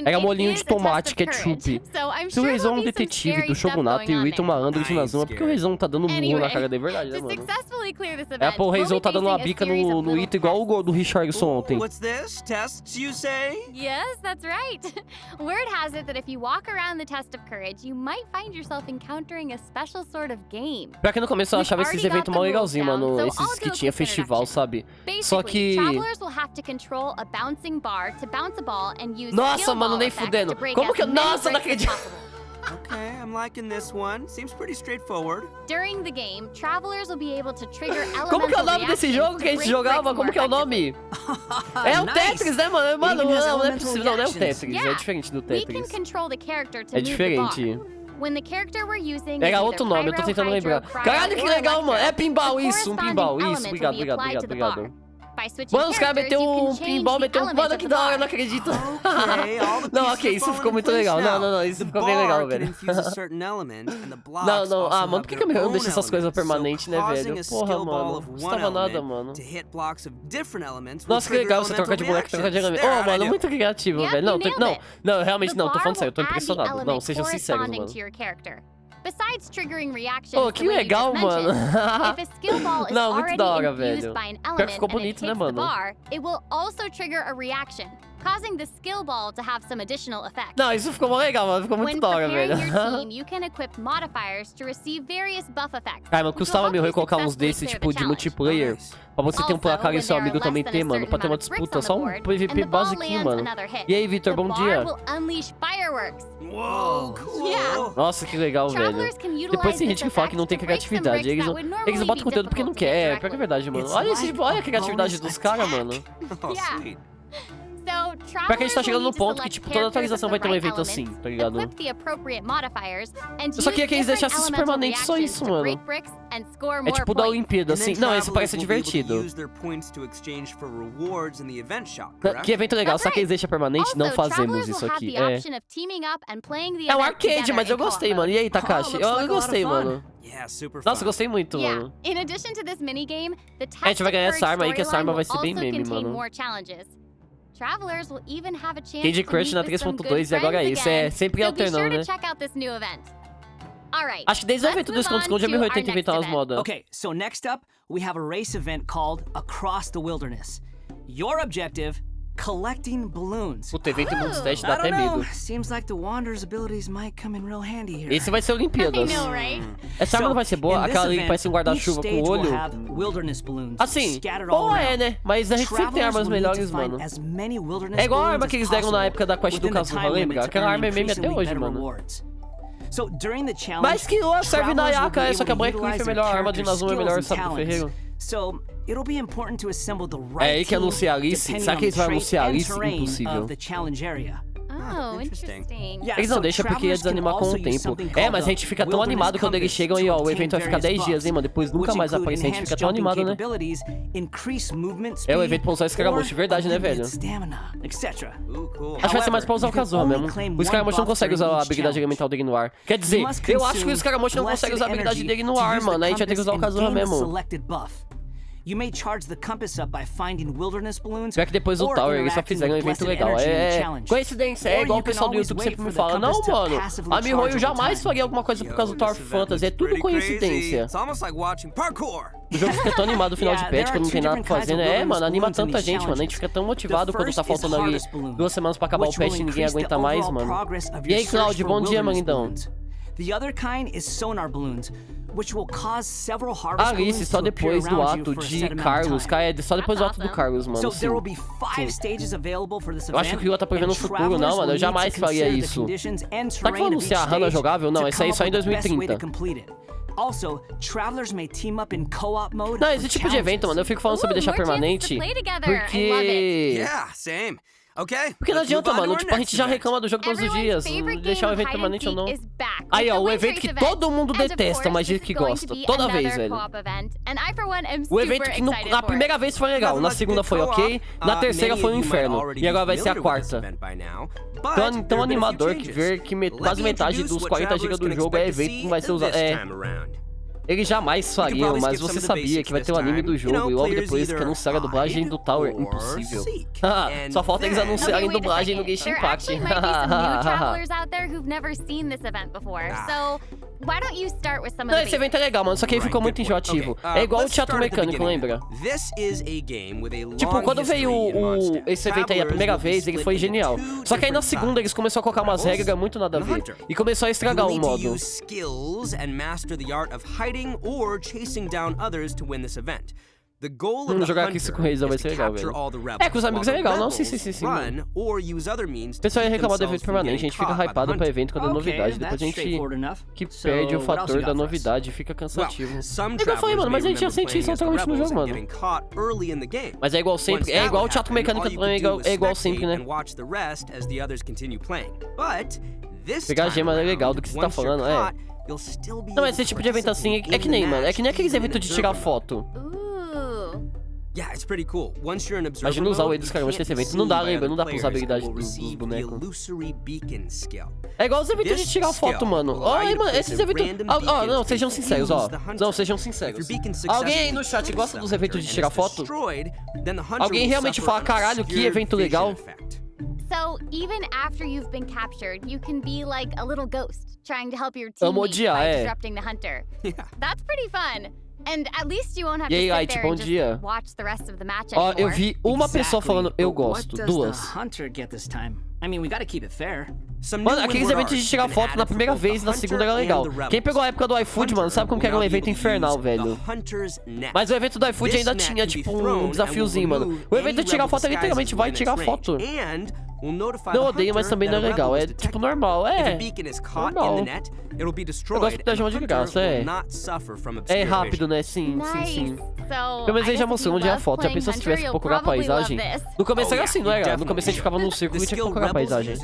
Era molinho de tomate, ketchup. Se o Reizão é um detetive do Shogunato e o Ito malandro de Inazuma, por que o Reizão tá dando um murro na cara dele? É verdade, né, mano? É, pô, o Reizão tá dando uma bica no Ito igual o do Richardson ontem. What's this? Tests, you say? Yes, that's right. Word has it that if you walk around the test of courage, you might find yourself encountering a special sort of game. Pior que no começo eu achava esses eventos mal legalzinhos, mano. Esses que tinha festival, sabe? Só que... Nossa, mano, nem fudendo. Como que eu... Nossa, não acredito. Okay, I'm liking this one. Seems pretty straightforward. During the game, travelers will be able to trigger elemental como que é o nome desse jogo que a gente jogava? Como que é o nome? É o Tetris, né, mano? Mano, não é possível. Não é o Tetris. É diferente do Tetris. É diferente. Era outro nome, eu tô tentando lembrar. Caralho, que legal, mano. É pinball, isso. Um pinball, isso. Obrigado. Mano, os caras meteu um pinball, Mano, que da hora, eu não acredito. Não, ok, isso ficou muito legal. Não, isso ficou bem legal, velho. Não, ah, mano, por que eu não deixo essas coisas permanentes, né, velho? Porra, mano, não custava nada, mano. Nossa, que legal você trocar de boneco, trocar de elemento. Oh, mano, muito criativo, velho. Não, realmente não, tô falando sério, eu tô impressionado. Não, sejam sinceros, mano. Oh, que legal, mano. Não, muito da hora, velho. Pior que ficou bonito, né, mano? Não, isso ficou legal, mano. Ficou muito da hora, velho. Ai, mano, custava me colocar uns desses, tipo, de multiplayer. Pra você ter um placar e seu amigo também ter, mano. Pra ter uma disputa. Só um PVP basiquinho, mano. E aí, Victor, bom dia. Uou, cool. Nossa, que legal, velho. Depois tem gente que fala que não tem criatividade. Eles não botam conteúdo porque não quer. Pior que é verdade, mano. Olha a criatividade dos caras, mano. Pra que a gente tá chegando no ponto que, tipo, toda atualização vai ter um evento assim, tá ligado? Eu só queria que eles deixassem isso permanente, só isso, mano. É tipo da Olimpíada, assim. Não, esse parece divertido. Que evento legal, só que eles deixam permanente, não fazemos isso aqui. É um arcade, mas eu gostei, mano. E aí, Takashi? Eu gostei, mano. Nossa, eu gostei muito, mano. A gente vai ganhar essa arma aí, que essa arma vai ser bem meme, mano. Candy Crush na 3.2 e agora é isso, é sempre alternando, né? Acho que desde o evento do esconde-esconde a M80 tem que inventar umas modas. Okay, so next up, we have a race event called Across the Wilderness. Your objective, collecting balloons. Puta, evento em mundos teste dá até medo. Seems like the Wanderer's abilities might come in real handy here. Esse vai ser Olimpíadas. Essa arma não vai ser boa? Aquela ali que parece um guarda-chuva com o olho. Assim, boa é, né? Mas a gente sempre tem armas melhores, mano. É igual a arma que eles deram na época da quest do Kazuma, lembra? Aquela arma é meme até hoje, mano. Mas Killua serve na Yaka, só que a Black Cliff é melhor, a arma de Inazuma é melhor, sabe, do ferreiro. É aí que anuncia a Alice. Será que eles vão anunciar a Alice? Impossível. Eles não deixam porque ia desanimar com o tempo. É, mas a gente fica tão animado quando eles chegam e ó, o evento vai ficar 10 dias, hein, mano. Depois nunca mais aparece, a gente fica tão animado, né? É, o evento pra usar o Scaramuche, verdade, né, velho? Acho que vai ser mais pra usar o Kazuma mesmo. O Scaramuche não consegue usar a habilidade elemental dele no ar. Quer dizer, eu acho que o Scaramuche não consegue usar a habilidade dele no ar, mano. Aí a gente vai ter que usar o Kazuma mesmo. Pior que depois do Tower, eles só fizeram um evento legal. É coincidência, é igual o pessoal do YouTube sempre me fala. Não, mano, a MiHoYo jamais faria alguma coisa por causa do Tower Fantasy. É tudo coincidência. O jogo fica tão animado no final de patch, quando não tem nada pra fazer, né? É, mano, anima tanta gente, mano. A gente fica tão motivado quando tá faltando ali 2 semanas pra acabar o patch e ninguém aguenta mais, mano. E aí, Claudio, bom dia, manindão. The other kind is sonar balloons, which will cause several harvest Alice, balloons só to appear depois do around you ato for a de set amount of Carlos. time. É só depois do ato do Carlos, mano. So Sim. there will be 5 stages available for this Eu acho que o Killua tá prevendo o futuro. Não, mano, eu jamais faria isso. Será que vão anunciar a Hana jogável? Não, isso aí só em 2030. Also, travelers may team up in co-op mode. Não, esse tipo de evento, mano, eu fico falando sobre deixar permanente porque... Yeah, same. Okay, porque não adianta, mano, tipo, a gente já reclama do jogo todos os dias, deixar o evento permanente ou não. Aí, ó, o evento que todo mundo detesta, mas diz que gosta, toda vez, velho. O evento que na primeira vez foi legal, na segunda foi ok, na terceira foi um inferno, e agora vai ser a quarta. Tão animador que ver que quase metade dos 40 GB do jogo é evento que não vai ser usado. Eles jamais fariam, mas você sabia que vai ter o anime do jogo e logo depois que anunciaram a dublagem do Tower. Impossível. Só falta eles anunciarem dublagem no Genshin Impact. Não, esse evento é legal, mano, só que aí ficou muito enjoativo. É igual o teatro mecânico, lembra? Tipo, quando veio esse evento aí a primeira vez, ele foi genial. Só que aí na segunda eles começaram a colocar umas regras muito nada a ver. E começou a estragar o modo. Or chasing down others to win this event. The goal of the jogar aqui 5 reis vai ser legal, velho. Com os amigos é legal, não? Sim. O pessoal ia reclamar do evento permanente, a gente fica hypado pra evento quando é novidade, depois a gente que perde o fator da novidade e fica cansativo. Eu falei, mano, mas a gente já sente isso naturalmente no jogo, mano. Mas é igual sempre, é igual o teatro mecânico também, é igual sempre, né? Pegar a gema é legal do que você tá falando, Não, mas esse tipo de evento assim é que nem, mano, é que nem aqueles eventos de tirar foto. Imagina usar o E dos Scaramuc'e nesse evento. Não dá, lembra? Não dá pra usar a habilidade dos bonecos. É igual os eventos de tirar foto, mano. Olha, mano, esses eventos... não, sejam sinceros, Não, sejam sinceros. Alguém aí no chat gosta dos eventos de tirar foto? Alguém realmente fala, caralho, que evento legal? So, even after you've been captured, you can be like a little ghost, trying to help your teammates by disrupting the hunter. That's pretty fun. And at least you won't have to sit there and just watch the rest of the match anymore. Eu vi uma pessoa falando, eu gosto. Duas. Mano, aqueles eventos de tirar foto na primeira vez e na segunda era legal. Quem pegou a época do iFood, mano, sabe como que era um evento infernal, velho. Mas o evento do iFood ainda tinha, tipo, um desafiozinho, mano. O evento de tirar foto é literalmente vai tirar foto. Não odeio, mas também não é legal. É, tipo, normal. Normal. Eu gosto da gema de graça, É rápido, né? Sim. Pelo menos ele já mostrou onde é a foto. Já pensou se tivesse que procurar a paisagem? No começo era assim, não era? No começo a gente ficava num círculo e tinha que procurar a paisagem.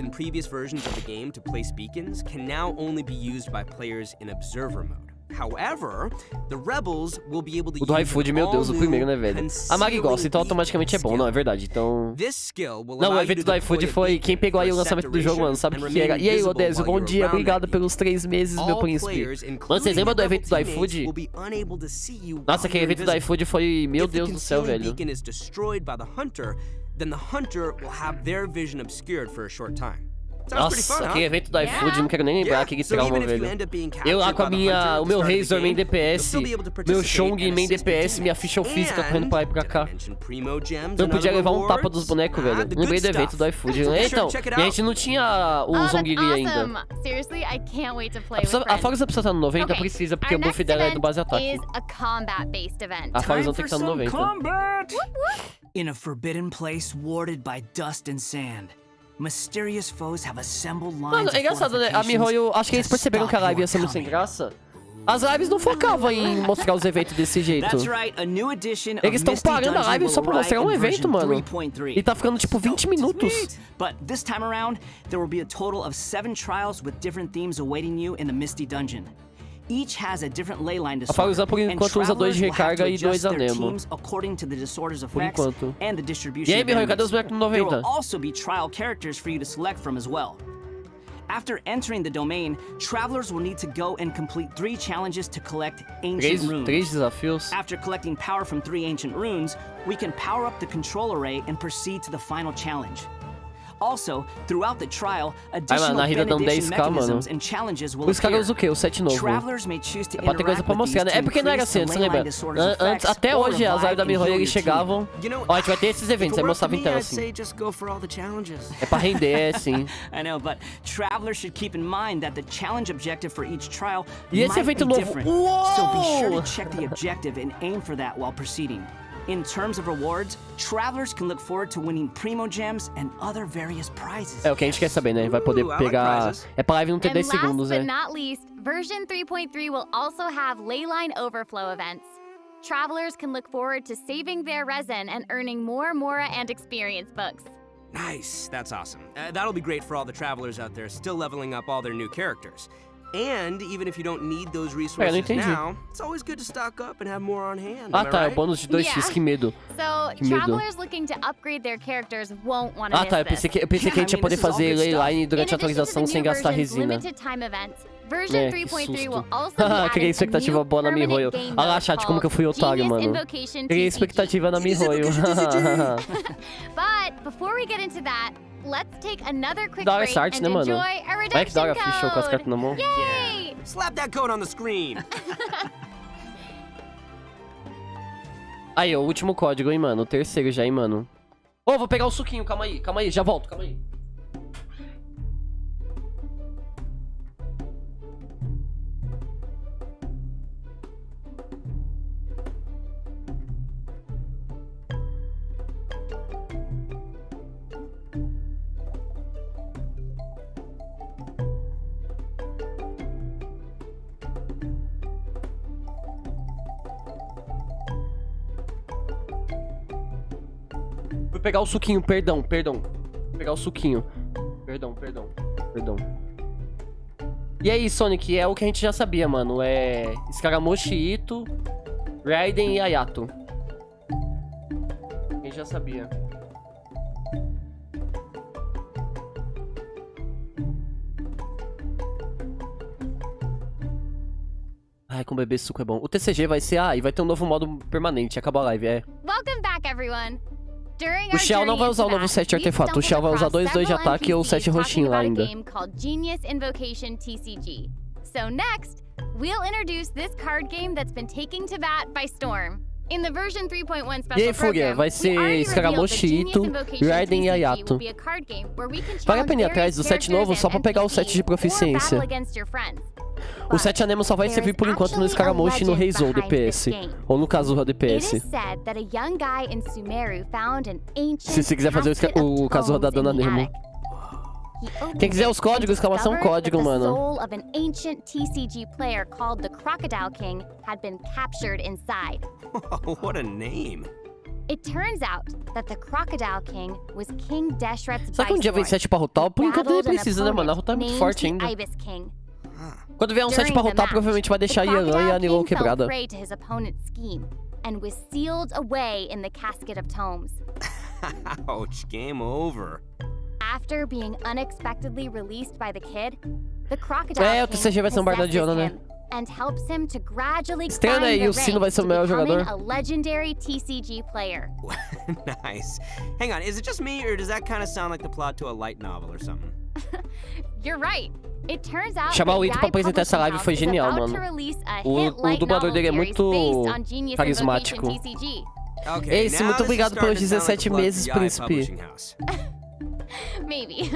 O do iFood, meu Deus, o primeiro, né, velho? A Mari gosta, então automaticamente é bom, não, é verdade, então... Não, o evento do iFood foi... Quem pegou aí o lançamento do jogo, mano, sabe o que era? E aí, Odésio, bom dia, obrigado pelos 3 meses, meu príncipe. Mano, vocês lembram do evento do iFood? Nossa, aquele evento do iFood foi... Meu Deus do céu, velho. Nossa, aquele evento do iFood, não quero nem lembrar aquele trauma, velho. Eu lá com o meu Razor main DPS, meu Chong main DPS, minha ficha física correndo pra lá e pra cá. Eu podia levar um tapa dos bonecos, velho. Lembrei do evento do iFood. Então, e a gente não tinha o Zongiri ainda. A Fox precisa estar no 90? Precisa, porque o buff dela é do base ataque. A Fox não tem que estar no 90. In a forbidden place warded by dust and sand. Mano, é engraçado, né? A Mihoyo, acho que eles perceberam que a live ia ser muito sem graça. As lives não focavam em mostrar os eventos desse jeito. Eles estão parando a live só pra mostrar um evento, mano. E tá ficando tipo 20 minutos. But this time around, there will be a total of 7 trials with different themes awaiting you in the Misty Dungeon. Each has a different ley line to solve, por enquanto usa 2 de recarga e 2 a Nemo. Por enquanto. E aí, Mihoyo, cadê os bonecos no 90? There will also be trial characters for you to select from as well. After entering the domain, travelers will need to go and complete 3 challenges to collect ancient runes. 3 desafios. After collecting power from 3 ancient runes, we can power up the control array and proceed to the final challenge. Also, throughout the trial, additional benediction mechanisms and challenges will appear. Os caras o quê? O set novo. Travelers may choose to pra ter coisa pra mostrar, né? É porque não era assim, você lembra? Antes, até hoje, as lives da Mihoyo, eles chegavam... Ó, a gente vai ter esses eventos, aí mostrava então, assim. É pra render, sim. I know, but travelers should keep in mind that the challenge objective for each trial e esse evento novo? Uou! So be sure to check the objective and aim for that while proceeding. In terms of rewards, travelers can look forward to winning primo gems and other various prizes. É o que a gente quer saber, né? Vai poder pegar... É pra live não ter 10 segundos, né? And last but not least, version 3.3 will also have leyline overflow events. Travelers can look forward to saving their resin and earning more Mora and experience books. Nice, that's awesome. That'll be great for all the travelers out there still leveling up all their new characters. And even if you don't need those resources now, it's always good to stock up and have more on hand. Ah, tá, é o bônus de 2x, que medo. So, travelers looking to upgrade their characters won't want to miss eu pensei que a gente ia poder fazer leyline durante a atualização sem gastar resina. Version 3.3 will also be criei expectativa boa na Mihoyo. Olha lá, chat, como que eu fui otário, mano. Criei expectativa na Mihoyo. But before we get into that, let's take another quick da hora break essa arte, and né, mano? enjoy a redemption Vai que da hora, fechou com as cartas na mão. Yay! Slap that code on the screen. Aí, ó, o último código, hein, mano. O terceiro já, hein, mano. Ô, vou pegar o suquinho, calma aí, já volto, calma aí. Vou pegar o suquinho, perdão. Vou pegar o suquinho. Perdão. E aí, Sonic, é o que a gente já sabia, mano. É Scaramousche, Ito, Raiden e Ayato. A gente já sabia. Ai, com bebê suco é bom. O TCG vai ser... Ah, e vai ter um novo modo permanente. Acabou a live, é. Welcome back, everyone. O Shell não vai usar o novo set artefato. O Shell vai usar 2/2 de ataque ou o set roxinho lá ainda. So next, we'll introduce this card game that's been taking Tibet by storm. In the version 3.1 special e aí, Fúria, vai ser Scaramousche, Ito, Raiden e Ayato. Paga a pena atrás do set novo só pra pegar o set de proficiência. O set Anemo só vai servir por enquanto no Scaramousche e no Reizou DPS. Ou no Kazuha DPS. Se você quiser fazer o Kazuha da Dona Nemo. Quem quiser os códigos, exclamação código, mano. What a name. It turns out that the Crocodile King was King Deshret's Só que um dia vem set pra rotar, por enquanto nem precisa, né, mano? A rotar é muito forte ainda. Quando vier um set pra rotar, provavelmente vai deixar a Yelan e a Nilou quebrada. And was sealed away in the casket of tomes. Ouch, game over. After being unexpectedly released by the kid, the Crocodile o TCG vai ser um Bardadiona, né? And helps him to gradually climb the ranks to becoming a legendary TCG player. Nice. Hang on, is it just me, or does that kind of sound like the plot to a light novel or something? You're right. It turns out chamar o Ito pra apresentar essa live foi genial, mano. O dublador dele é muito carismático. Ace, muito obrigado pelos 17 meses, príncipe. Maybe.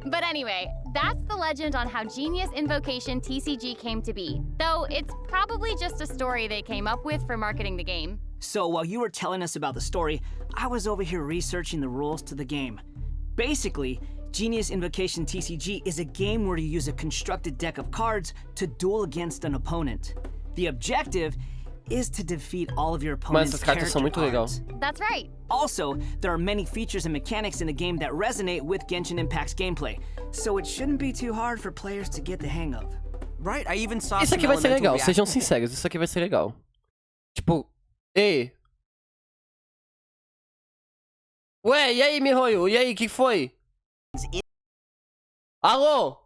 But anyway, that's the legend on how Genius Invocation TCG came to be. Though it's probably just a story they came up with for marketing the game. So while you were telling us about the story, I was over here researching the rules to the game. Basically, Genius Invocation TCG is a game where you use a constructed deck of cards to duel against an opponent. The objective is to defeat all of your opponent's character cards. That's right. Also, there are many features and mechanics in the game that resonate with Genshin Impact's gameplay, so it shouldn't be too hard for players to get the hang of. Right, I even saw isso aqui vai ser legal, sejam sinceros, isso aqui vai ser legal. Tipo, ei. Ué, e aí, Mihoyo? E aí, que foi? Alô?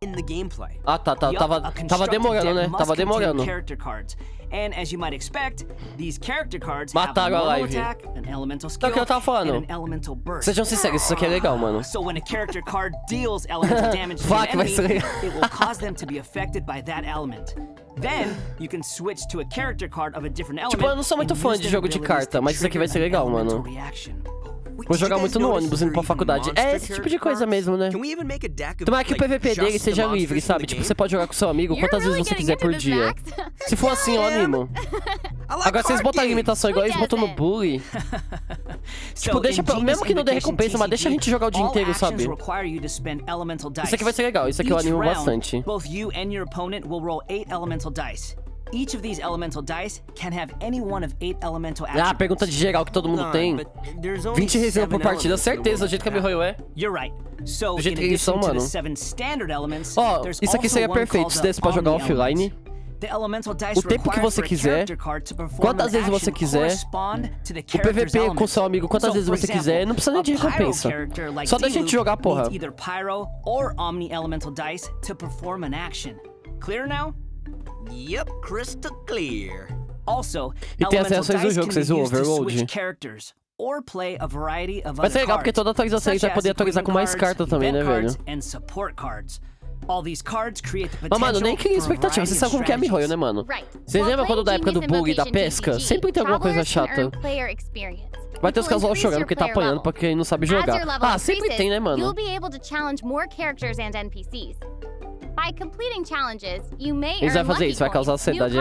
Ah, tá. Tava demorando, né? Tava demorando. Mataram a live. Então, o que eu tava falando? Sejam sinceros, isso aqui é legal, mano. Vá que vai ser legal. Tipo, eu não sou muito fã de jogo de carta, mas isso aqui vai ser legal, mano. Vou jogar muito no ônibus indo pra faculdade. É esse tipo de coisa mesmo, né? Tomara que o PVP dele seja livre, sabe? Tipo, você pode jogar com seu amigo quantas vezes você quiser por dia. Se for assim, eu animo. Agora, se vocês botarem limitação igual eles botam no Bully... Tipo, deixa... Mesmo que não dê recompensa, mas deixa a gente jogar o dia inteiro, sabe? Isso aqui vai ser legal, isso aqui eu animo bastante. Each of these elemental dice can have any one of 8 elemental attributes. Ah, pergunta de geral que todo mundo tem. 20 resina por partida, certeza, do jeito que a Mihoyo é. Do jeito que eles são, mano. Ó, isso aqui seria perfeito, se desse pra jogar offline. O tempo que você quiser, quantas vezes você quiser, o PVP com seu amigo quantas vezes você quiser, não precisa nem de recompensa. Só deixa a gente jogar, porra. Clear now? Yep, crystal clear. E tem as reações do jogo, vocês viram o overload. Vai ser legal porque toda atualização a gente vai poder atualizar com mais cartas também, né, velho? Mas, mano, nem cria expectativa. Vocês sabem como que é a Mihoyo, né, mano? Vocês lembram quando da época do bug e da pesca? Sempre tem alguma coisa chata. Vai ter os casual chorando porque tá apanhando pra quem não sabe jogar. Ah, sempre tem, né, mano? By completing challenges, you may eles vão fazer isso, vai causar ansiedade.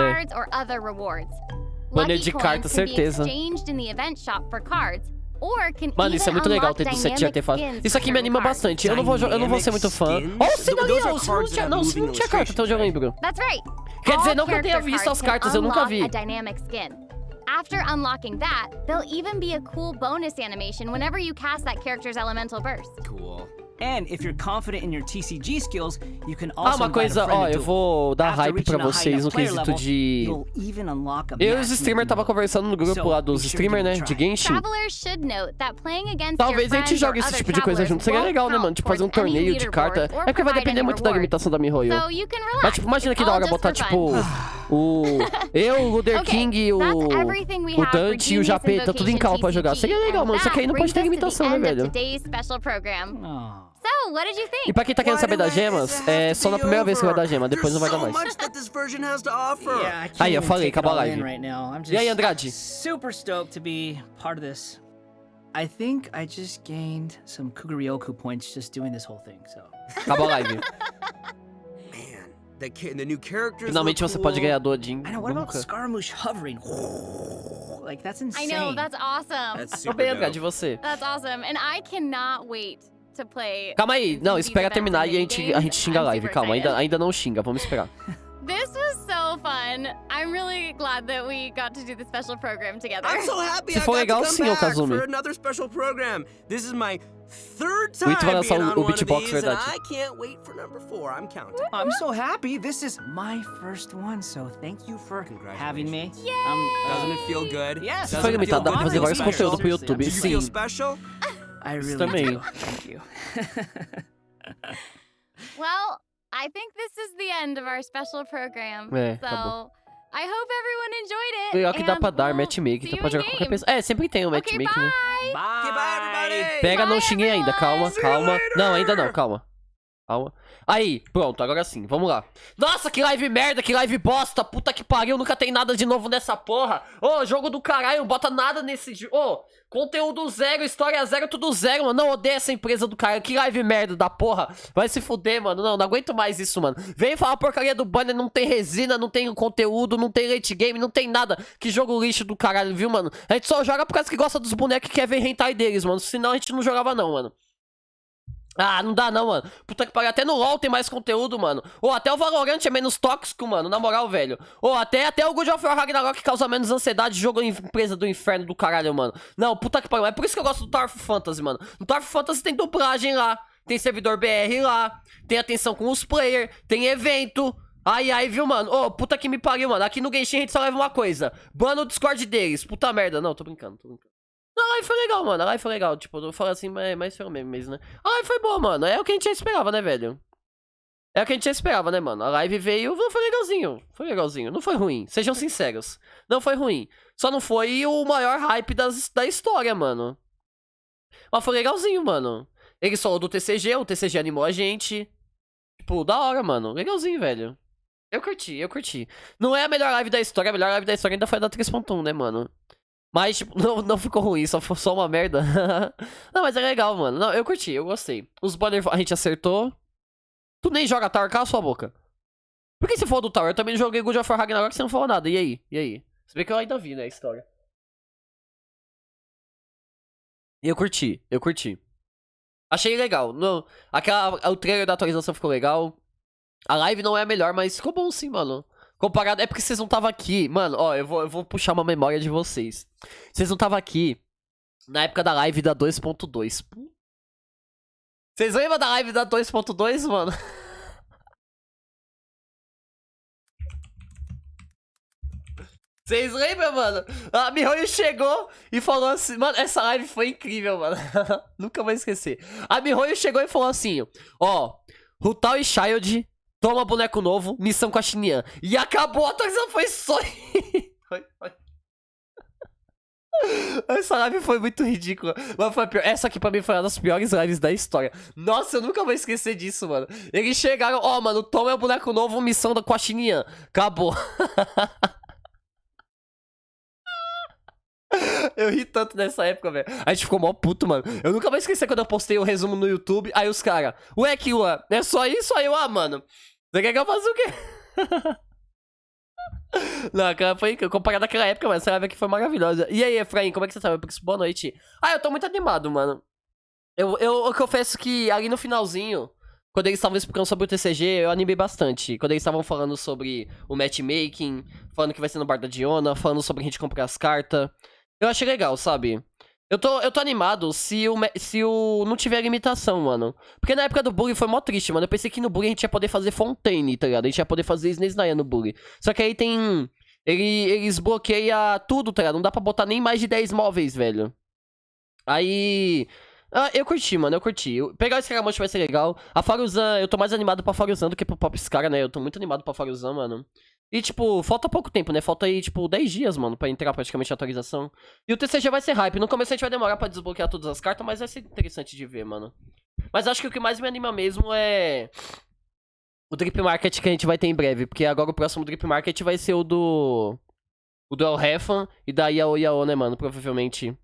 Banner de carta, certeza. Mano, isso é muito legal ter do set de artefato. Isso aqui me anima bastante. Eu não vou ser muito fã. Oh, cidadão! Não tinha carta, até onde eu lembro. Quer dizer, não que eu tenha visto as cartas, eu nunca vi. After unlocking that, there'll even be a cool bonus animation whenever you cast that character's elemental burst. Cool. And if you're confident in your TCG skills, you can also uma coisa, ó, eu vou dar hype pra vocês no quesito de... Eu e os streamers tava conversando no grupo lá dos streamers, né, de Genshin. Talvez a gente jogue esse tipo de coisa junto, seria legal, né, mano, tipo fazer um torneio de carta. É porque vai depender muito da limitação da Mihoyo. Mas, tipo, imagina que da hora botar, tipo, o Luder King, o Dante e o Japeta, tudo em cal pra jogar. Seria legal, mano, só que aí não pode ter limitação, né, velho? E pra quem tá querendo saber das gemas, é só na primeira vez que vai dar gema, depois não vai dar mais. Aí, eu falei, acabou a live. E aí, Andrade? Super stoked to be part of this. I think I just gained some Kuguryoku points just doing this whole thing, so. Acabou a live. Finalmente você pode ganhar do Odin. I know, what about Scaramouche hovering? Like, that's insane. I know, that's awesome. Tô bem, Andrade, você. That's awesome, and I cannot wait. Calma aí, não, espera terminar e a gente xinga a live. Calma, ainda não xinga, vamos esperar. This was so fun. I'm really glad that we got to do the special program together. I'm so happy Se for legal, sim, ô Kazumi. This is my third time being on o one of beatbox, these, and verdade. I can't wait for number 4. I'm counting. I'm so happy. This is my first one, so thank you for having me. Doesn't it feel good? Yes. Se for limitado, dá pra fazer vários conteúdos pro YouTube, sim. Feel special? I really também. do. Thank you. Well, I think this is the end of our special program. Acabou. I hope everyone enjoyed it. Legal que dá pra dar matchmaking, então pode jogar qualquer pessoa. É, sempre tem um matchmaking, né? Bye, everybody! Pega, não xinguei ainda, calma. Não, ainda não, calma. Aí, pronto, agora sim, vamos lá. Nossa, que live merda, que live bosta. Puta que pariu, nunca tem nada de novo nessa porra. Jogo do caralho, não bota nada nesse jogo. Conteúdo zero, história zero, tudo zero, mano. Não, odeio essa empresa do caralho. Que live merda da porra. Vai se fuder, mano. Não aguento mais isso, mano. Vem falar porcaria do banner, não tem resina, não tem conteúdo, não tem late game, não tem nada. Que jogo lixo do caralho, viu, mano? A gente só joga por causa que gosta dos bonecos e quer ver hentai deles, mano. Senão a gente não jogava não, mano. Ah, não dá não, mano. Puta que pariu, até no LoL tem mais conteúdo, mano. Até o Valorant é menos tóxico, mano, na moral, velho. Até o God of War Ragnarok causa menos ansiedade. Jogo empresa do inferno do caralho, mano. Não, puta que pariu, é por isso que eu gosto do Tower of Fantasy, mano. No Tower of Fantasy tem dublagem lá, tem servidor BR lá, tem atenção com os players, tem evento. Ai, viu, mano? Puta que me pariu, mano. Aqui no Genshin a gente só leva uma coisa: bana o Discord deles. Puta merda, não, tô brincando. Não, a live foi legal, mano. A live foi legal. Tipo, eu falo assim, mas foi o mesmo, né? A live foi boa, mano. É o que a gente já esperava, né, velho? É o que a gente já esperava, né, mano? A live veio, foi legalzinho. Foi legalzinho. Não foi ruim. Sejam sinceros. Não foi ruim. Só não foi o maior hype da história, mano. Mas foi legalzinho, mano. Ele falou do TCG, o TCG animou a gente. Tipo, da hora, mano. Legalzinho, velho. Eu curti, eu curti. Não é a melhor live da história, a melhor live da história ainda foi a da 3.1, né, mano? Mas, tipo, não ficou ruim, só foi só uma merda. Não, mas é legal, mano. Não, eu curti, eu gostei. Os banners a gente acertou. Tu nem joga Tower, cala sua boca. Por que você falou do Tower? Eu também joguei God of War Ragnarok e você não falou nada. E aí? E aí? Se bem que eu ainda vi, né, a história. Eu curti, eu curti. Achei legal. Não, o trailer da atualização ficou legal. A live não é a melhor, mas ficou bom sim, mano. Comparado... É porque vocês não estavam aqui. Mano, ó, eu vou puxar uma memória de vocês. Vocês não estavam aqui na época da live da 2.2. Vocês lembram da live da 2.2, mano? Vocês lembram, mano? A Mihoyo chegou e falou assim... Mano, essa live foi incrível, mano. Nunca vou esquecer. A Mihoyo chegou e falou assim... Ó, Rutal e Child... Toma boneco novo, missão com a Xinyan. E acabou, a atualização foi só... Essa live foi muito ridícula. Mas foi pior. Essa aqui pra mim foi uma das piores lives da história. Nossa, eu nunca vou esquecer disso, mano. Eles chegaram, ó, mano, toma o boneco novo, missão com a Xinyan. Acabou. Eu ri tanto nessa época, velho. A gente ficou mó puto, mano. Eu nunca vou esquecer quando eu postei o resumo no YouTube. Aí os caras, ué, Killua, é só isso? Aí eu, mano, você quer que eu faça o quê? Não, aquela foi comparado àquela época, mas essa live aqui foi maravilhosa. E aí, Efraim, como é que você tá? Boa noite. Eu tô muito animado, mano. Eu confesso que ali no finalzinho, quando eles estavam explicando sobre o TCG, eu animei bastante. Quando eles estavam falando sobre o matchmaking, falando que vai ser no bar da Diona, falando sobre a gente comprar as cartas. Eu achei legal, sabe? Eu tô animado se não tiver limitação, mano. Porque na época do bug foi mó triste, mano. Eu pensei que no bug a gente ia poder fazer Fontaine, tá ligado? A gente ia poder fazer Sneasnaya no bug. Só que aí tem... Eles bloqueiam tudo, tá ligado? Não dá pra botar nem mais de 10 móveis, velho. Aí... eu curti, mano, eu curti. Pegar esse Scaramucche vai ser legal. A Faruzan, eu tô mais animado pra Faruzan do que pro Pop Scara, né? Eu tô muito animado pra Faruzan, mano. E, tipo, falta pouco tempo, né? Falta aí, tipo, 10 dias, mano, pra entrar praticamente a atualização. E o TCG vai ser hype. No começo a gente vai demorar pra desbloquear todas as cartas, mas vai ser interessante de ver, mano. Mas acho que o que mais me anima mesmo é... o Drip Market que a gente vai ter em breve. Porque agora o próximo Drip Market vai ser o do... o do El Refan e da Yao, né, mano? Provavelmente...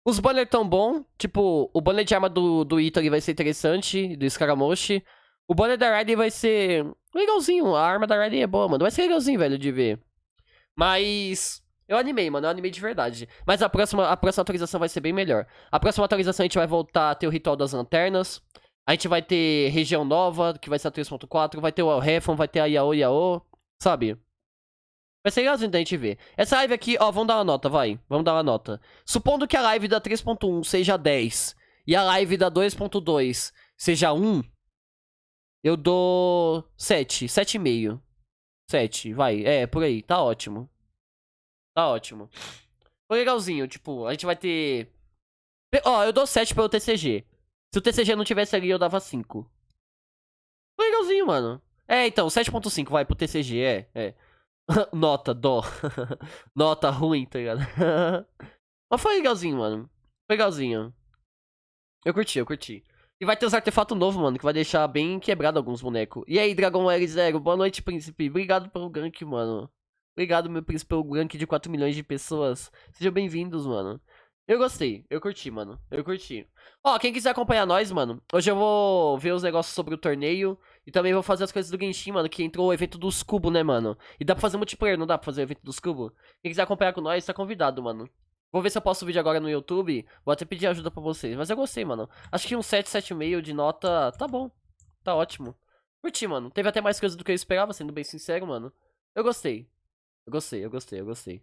Os banners tão bom, tipo, o banner de arma do Italy vai ser interessante, do Scaramucche. O banner da Raiden vai ser legalzinho, a arma da Raiden é boa, mano. Vai ser legalzinho, velho, de ver. Mas eu animei, mano, eu animei de verdade. Mas a próxima atualização vai ser bem melhor. A próxima atualização a gente vai voltar a ter o Ritual das Lanternas. A gente vai ter região nova, que vai ser a 3.4. Vai ter o Refon, vai ter a Yao, sabe? Vai ser legalzinho da gente ver. Essa live aqui, ó, vamos dar uma nota, vai. Vamos dar uma nota. Supondo que a live da 3.1 seja 10 e a live da 2.2 seja 1, eu dou 7, 7,5. 7, vai. É, por aí, tá ótimo. Tá ótimo. Foi legalzinho, tipo, a gente vai ter... Ó, eu dou 7 pelo TCG. Se o TCG não tivesse ali, eu dava 5. Foi legalzinho, mano. É, então, 7.5 vai pro TCG, é. Nota, dó. Nota ruim, tá ligado? Mas foi legalzinho, mano. Foi legalzinho. Eu curti. E vai ter os artefatos novos, mano, que vai deixar bem quebrado alguns bonecos. E aí, Dragon L0, boa noite, príncipe. Obrigado pelo gank, mano. Obrigado, meu príncipe, pelo gank de 4 milhões de pessoas. Sejam bem-vindos, mano. Eu gostei, eu curti, mano. Eu curti. Ó, quem quiser acompanhar nós, mano, hoje eu vou ver os negócios sobre o torneio. E também vou fazer as coisas do Genshin, mano, que entrou o evento dos cubos, né, mano? E dá pra fazer multiplayer, não dá pra fazer o evento dos cubos? Quem quiser acompanhar com nós, tá convidado, mano. Vou ver se eu posto o vídeo agora no YouTube. Vou até pedir ajuda pra vocês. Mas eu gostei, mano. Acho que um 7, 7,5 de nota tá bom. Tá ótimo. Curti, mano. Teve até mais coisa do que eu esperava, sendo bem sincero, mano. Eu gostei. Eu gostei.